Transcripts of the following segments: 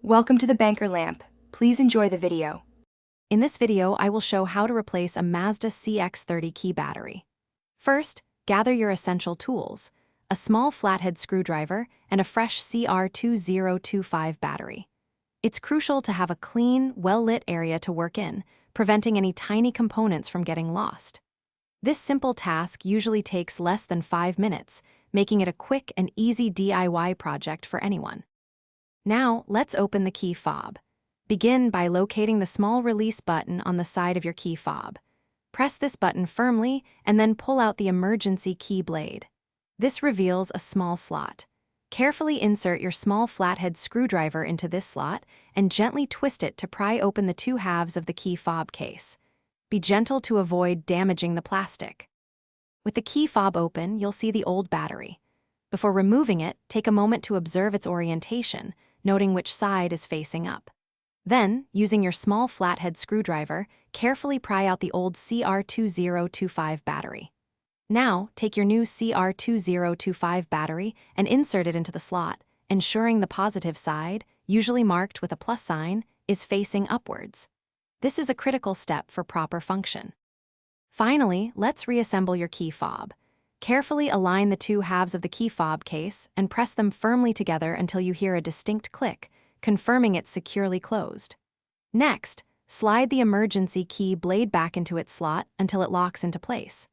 Welcome to the Banker Lamp. Please enjoy the video. In this video, I will show how to replace a Mazda CX-30 key battery. First, gather your essential tools: a small flathead screwdriver and a fresh CR2025 battery. It's crucial to have a clean, well-lit area to work in, preventing any tiny components from getting lost. This simple task usually takes less than 5 minutes, making it a quick and easy DIY project for anyone. Now, let's open the key fob. Begin by locating the small release button on the side of your key fob. Press this button firmly and then pull out the emergency key blade. This reveals a small slot. Carefully insert your small flathead screwdriver into this slot and gently twist it to pry open the two halves of the key fob case. Be gentle to avoid damaging the plastic. With the key fob open, you'll see the old battery. Before removing it, take a moment to observe its orientation, noting which side is facing up. Then, using your small flathead screwdriver, carefully pry out the old CR2025 battery. Now, take your new CR2025 battery and insert it into the slot, ensuring the positive side, usually marked with a plus sign, is facing upwards. This is a critical step for proper function. Finally, let's reassemble your key fob. Carefully align the two halves of the key fob case and press them firmly together until you hear a distinct click, confirming it's securely closed. Next, slide the emergency key blade back into its slot until it locks into place.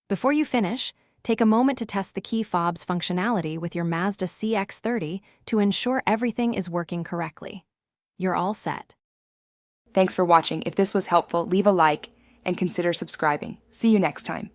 Before you finish, take a moment to test the key fob's functionality with your Mazda CX-30 to ensure everything is working correctly. You're all set. Thanks for watching. If this was helpful, leave a like and consider subscribing. See you next time.